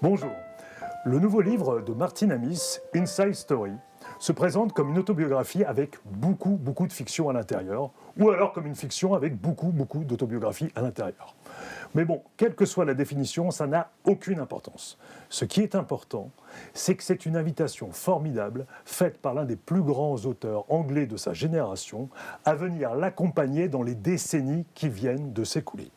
Bonjour. Le nouveau livre de Martin Amis, Inside Story, se présente comme une autobiographie avec beaucoup de fiction à l'intérieur, ou alors comme une fiction avec beaucoup d'autobiographie à l'intérieur. Mais bon, quelle que soit la définition, ça n'a aucune importance. Ce qui est important, c'est que c'est une invitation formidable faite par l'un des plus grands auteurs anglais de sa génération à venir l'accompagner dans les décennies qui viennent de s'écouler.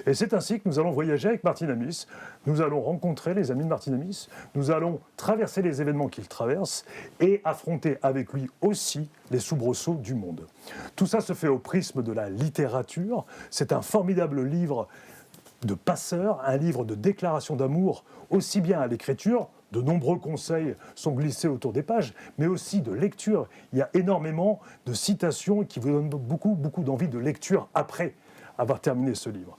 Et c'est ainsi que nous allons voyager avec Martin Amis, nous allons rencontrer les amis de Martin Amis, nous allons traverser les événements qu'il traverse et affronter avec lui aussi les soubresauts du monde. Tout ça se fait au prisme de la littérature, c'est un formidable livre de passeur, un livre de déclaration d'amour, aussi bien à l'écriture, de nombreux conseils sont glissés autour des pages, mais aussi de lecture. Il y a énormément de citations qui vous donnent beaucoup d'envie de lecture après avoir terminé ce livre.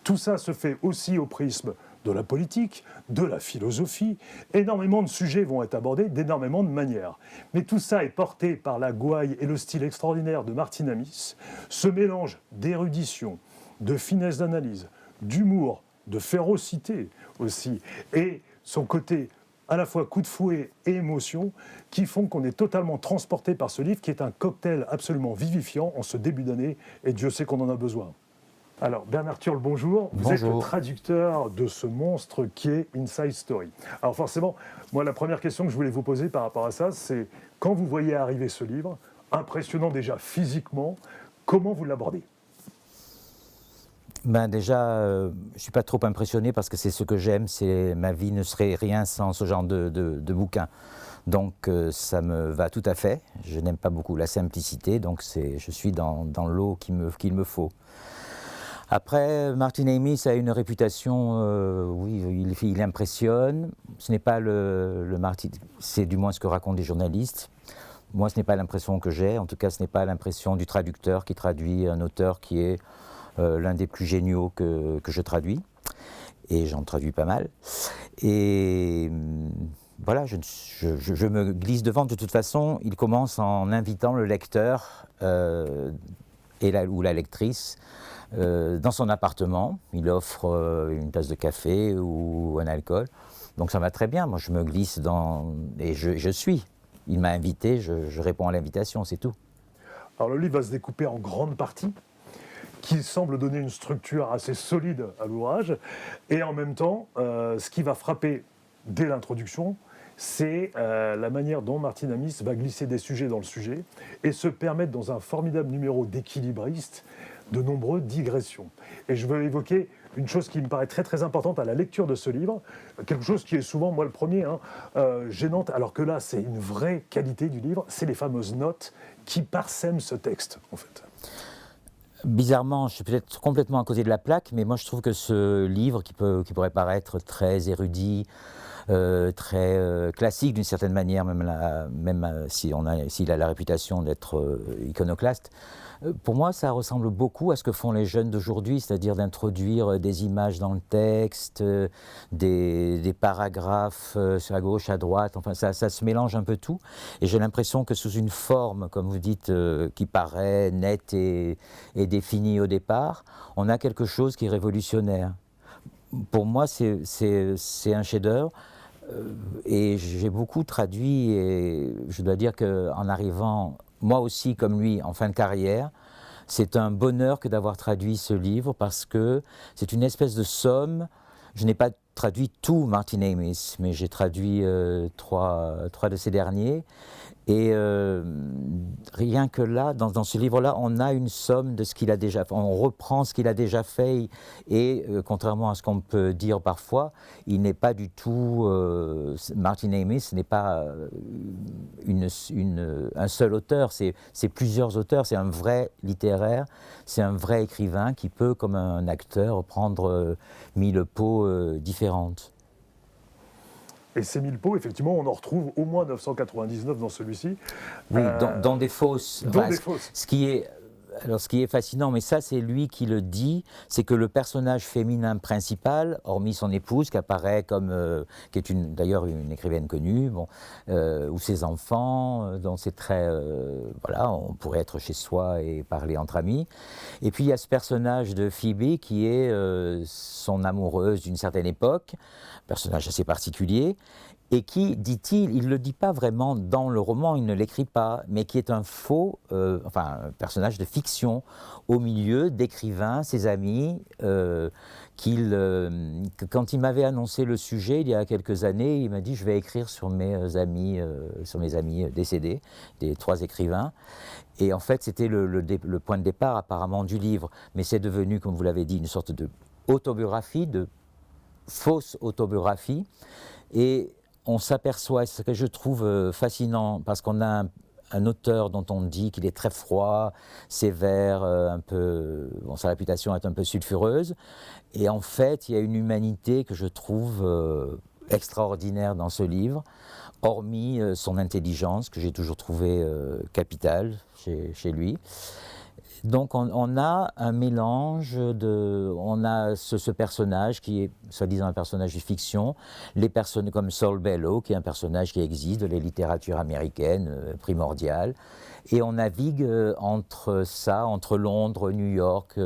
Tout ça se fait aussi au prisme de la politique, de la philosophie. Énormément de sujets vont être abordés d'énormément de manières. Mais tout ça est porté par la gouaille et le style extraordinaire de Martin Amis, ce mélange d'érudition, de finesse d'analyse, d'humour, de férocité aussi, et son côté à la fois coup de fouet et émotion, qui font qu'on est totalement transporté par ce livre, qui est un cocktail absolument vivifiant en ce début d'année, et Dieu sait qu'on en a besoin. Alors, Bernard Turle, bonjour. Vous êtes le traducteur de ce monstre qui est Inside Story. Alors forcément, moi, la première question que je voulais vous poser par rapport à ça, c'est quand vous voyez arriver ce livre, impressionnant déjà physiquement, comment vous l'abordez ? Déjà, je ne suis pas trop impressionné parce que c'est ce que j'aime, ma vie ne serait rien sans ce genre de bouquin. Donc ça me va tout à fait, je n'aime pas beaucoup la simplicité, donc je suis dans l'eau qu'il me faut. Après, Martin Amis a une réputation, oui, il impressionne, ce n'est pas le Martin, c'est du moins ce que racontent les journalistes. Moi, ce n'est pas l'impression que j'ai, en tout cas ce n'est pas l'impression du traducteur qui traduit un auteur qui est l'un des plus géniaux que je traduis, et j'en traduis pas mal. Et voilà, je me glisse devant. De toute façon, il commence en invitant le lecteur ou la lectrice dans son appartement. Il offre une tasse de café ou un alcool. Donc ça va très bien, moi je me glisse et je suis. Il m'a invité, je réponds à l'invitation, c'est tout. Alors le livre va se découper en grandes parties, qui semble donner une structure assez solide à l'ouvrage. Et en même temps, ce qui va frapper dès l'introduction, c'est la manière dont Martin Amis va glisser des sujets dans le sujet et se permettre, dans un formidable numéro d'équilibriste, de nombreuses digressions. Et je veux évoquer une chose qui me paraît très importante à la lecture de ce livre, quelque chose qui est souvent, moi le premier, gênante, alors que là c'est une vraie qualité du livre, c'est les fameuses notes qui parsèment ce texte en fait. Bizarrement, je suis peut-être complètement à côté de la plaque, mais moi je trouve que ce livre, qui pourrait paraître très érudit, très classique d'une certaine manière, même s'il a la réputation d'être iconoclaste, pour moi ça ressemble beaucoup à ce que font les jeunes d'aujourd'hui, c'est-à-dire d'introduire des images dans le texte, des paragraphes à gauche, à droite, enfin ça se mélange un peu tout, et j'ai l'impression que sous une forme, comme vous dites, qui paraît nette et définie au départ, on a quelque chose qui est révolutionnaire. Pour moi, c'est un chef-d'œuvre. Et j'ai beaucoup traduit, et je dois dire qu'en arrivant, moi aussi comme lui, en fin de carrière, c'est un bonheur que d'avoir traduit ce livre parce que c'est une espèce de somme. Je n'ai pas traduit tout Martin Amis, mais j'ai traduit trois de ces derniers. Et rien que là, dans ce livre-là, on a une somme de ce qu'il a déjà fait. On reprend ce qu'il a déjà fait et contrairement à ce qu'on peut dire parfois, il n'est pas du tout... Martin Amis n'est pas un seul auteur, c'est plusieurs auteurs, c'est un vrai littéraire, c'est un vrai écrivain qui peut, comme un acteur, prendre 1000 peaux différentes. Et ces 1000 peaux, effectivement, on en retrouve au moins 999 dans celui-ci. Oui, dans des fausses. Dans des fausses. Ce qui est alors ce qui est fascinant, mais ça c'est lui qui le dit, c'est que le personnage féminin principal, hormis son épouse qui apparaît comme, qui est d'ailleurs une écrivaine connue, bon, ou ses enfants, dont c'est très, voilà, on pourrait être chez soi et parler entre amis. Et puis il y a ce personnage de Phoebe qui est son amoureuse d'une certaine époque, personnage assez particulier, et qui, dit-il, il ne le dit pas vraiment dans le roman, il ne l'écrit pas, mais qui est un faux, enfin un personnage de fiction, au milieu d'écrivains, ses amis, quand il m'avait annoncé le sujet il y a quelques années, il m'a dit je vais écrire sur mes amis décédés, des 3 écrivains. Et en fait c'était le point de départ apparemment du livre, mais c'est devenu, comme vous l'avez dit, une sorte de autobiographie, de fausse autobiographie. Et on s'aperçoit, ce que je trouve fascinant, parce qu'on a un auteur dont on dit qu'il est très froid, sévère, un peu, bon, sa réputation est un peu sulfureuse, et en fait il y a une humanité que je trouve extraordinaire dans ce livre, hormis son intelligence que j'ai toujours trouvée capitale chez lui. Donc on a un mélange on a ce personnage qui est soi-disant un personnage de fiction, les personnes comme Saul Bellow qui est un personnage qui existe de la littérature américaine primordiale, et on navigue entre ça, entre Londres, New York,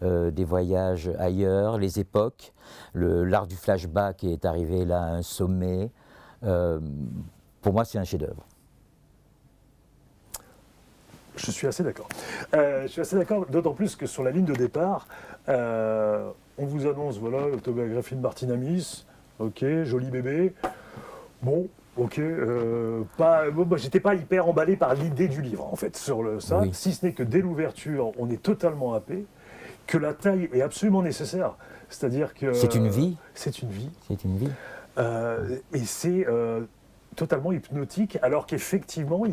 des voyages ailleurs, les époques, l'art du flashback est arrivé là à un sommet. Pour moi c'est un chef-d'œuvre. Je suis assez d'accord. D'autant plus que sur la ligne de départ, on vous annonce, voilà, l'autobiographie de Martin Amis, ok, joli bébé. Bon, ok, j'étais pas hyper emballé par l'idée du livre, en fait, sur ça, Oui. si ce n'est que dès l'ouverture, on est totalement happé, que la taille est absolument nécessaire. C'est-à-dire que... C'est une vie. C'est une vie. C'est une vie. Et c'est... totalement hypnotique, alors qu'effectivement, on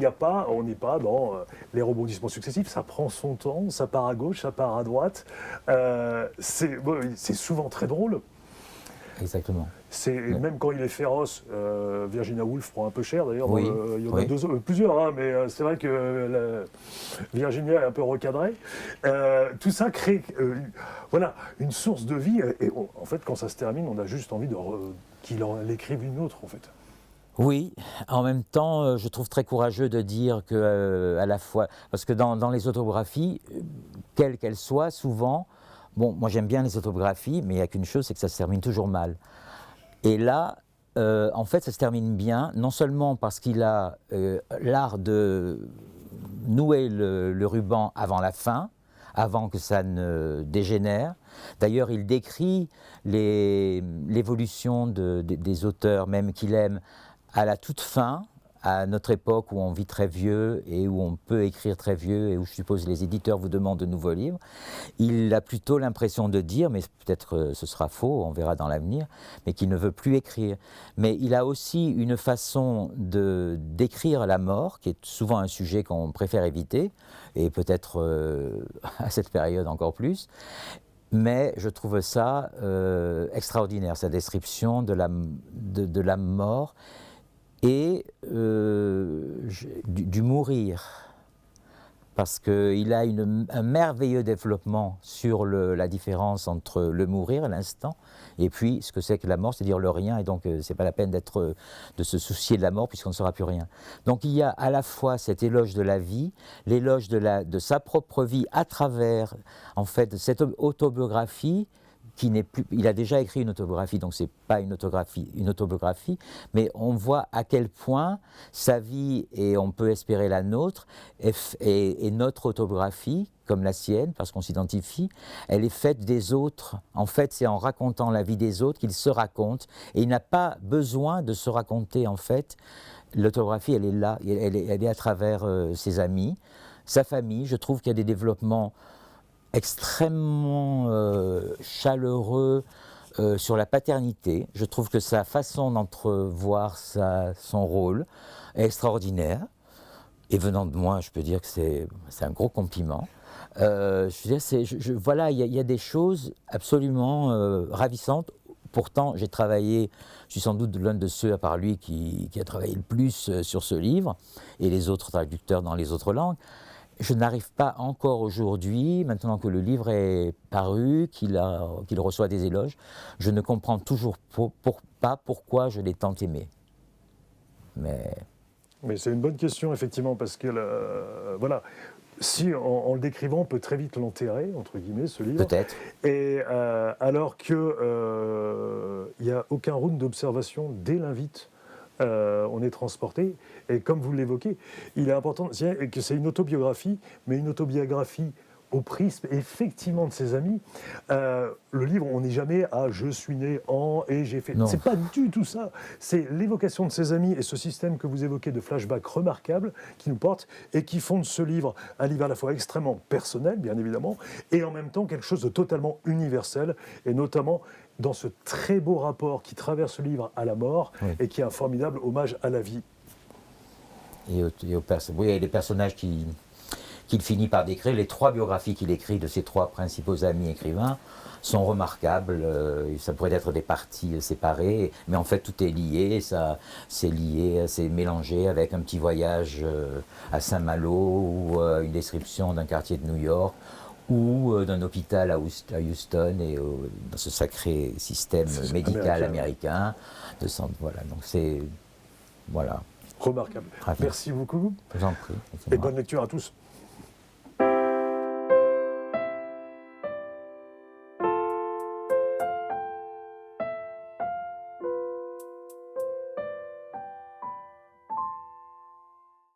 n'est pas dans les rebondissements successifs, ça prend son temps, ça part à gauche, ça part à droite, c'est souvent très drôle. Exactement. Même quand il est féroce, Virginia Woolf prend un peu cher d'ailleurs, Oui, il y en oui. a plusieurs, hein, mais c'est vrai que Virginia est un peu recadrée. Tout ça crée voilà, une source de vie, et en fait quand ça se termine, on a juste envie qu'il en écrive une autre en fait. Oui, en même temps, je trouve très courageux de dire que, à la fois, parce que dans les autobiographies, quelles qu'elles soient, souvent, bon, moi j'aime bien les autobiographies, mais il n'y a qu'une chose, c'est que ça se termine toujours mal. Et là, en fait, ça se termine bien, non seulement parce qu'il a l'art de nouer le ruban avant la fin, avant que ça ne dégénère. D'ailleurs, il décrit l'évolution des auteurs, même qu'il aime, à la toute fin, à notre époque où on vit très vieux et où on peut écrire très vieux et où je suppose les éditeurs vous demandent de nouveaux livres, il a plutôt l'impression de dire, mais peut-être ce sera faux, on verra dans l'avenir, mais qu'il ne veut plus écrire. Mais il a aussi une façon d'écrire la mort, qui est souvent un sujet qu'on préfère éviter, et peut-être à cette période encore plus. Mais je trouve ça extraordinaire, sa description de la mort et du mourir, parce qu'il a un merveilleux développement sur la différence entre le mourir, l'instant, et puis ce que c'est que la mort, c'est-à-dire le rien, et donc c'est pas la peine de se soucier de la mort puisqu'on ne saura plus rien. Donc il y a à la fois cet éloge de la vie, l'éloge de sa propre vie à travers, en fait, cette autobiographie, il a déjà écrit une autobiographie, donc c'est pas une autobiographie, mais on voit à quel point sa vie, et on peut espérer la nôtre, et notre autobiographie, comme la sienne, parce qu'on s'identifie, elle est faite des autres. En fait, c'est en racontant la vie des autres qu'il se raconte, et il n'a pas besoin de se raconter, en fait. L'autobiographie, elle est là, elle est à travers ses amis, sa famille. Je trouve qu'il y a des développements extrêmement chaleureux sur la paternité. Je trouve que sa façon d'entrevoir son rôle est extraordinaire. Et venant de moi, je peux dire que c'est un gros compliment. Je veux dire, voilà, il y a des choses absolument ravissantes. Pourtant, j'ai travaillé, je suis sans doute l'un de ceux, à part lui, qui a travaillé le plus sur ce livre, et les autres traducteurs dans les autres langues. je n'arrive pas encore aujourd'hui, maintenant que le livre est paru, qu'il reçoit des éloges, je ne comprends toujours pas pourquoi je l'ai tant aimé. Mais c'est une bonne question, effectivement, parce que, voilà, si en le décrivant, on peut très vite l'enterrer, entre guillemets, ce livre. Peut-être. Et alors qu'il n'y a aucun round d'observation dès l'invite. On est transporté, et comme vous l'évoquez, il est important que c'est une autobiographie, mais une autobiographie au prisme effectivement de ses amis. Le livre, on n'est jamais à je suis né en et j'ai fait. Non. C'est pas du tout ça. C'est l'évocation de ses amis et ce système que vous évoquez de flashback remarquable qui nous porte et qui font de ce livre un livre à la fois extrêmement personnel, bien évidemment, et en même temps quelque chose de totalement universel, et notamment dans ce très beau rapport qui traverse le livre à la mort, oui, et qui est un formidable hommage à la vie. Et les personnages qu'il finit par décrire, les 3 biographies qu'il écrit de ses 3 principaux amis écrivains sont remarquables. Ça pourrait être des parties séparées, mais en fait tout est lié. C'est lié, c'est mélangé avec un petit voyage à Saint-Malo ou une description d'un quartier de New York ou d'un hôpital à Houston et dans ce sacré système médical américain. Voilà, donc c'est... Voilà. Remarquable. Ravi. Merci beaucoup. Je vous en prie. Et bonne lecture à tous.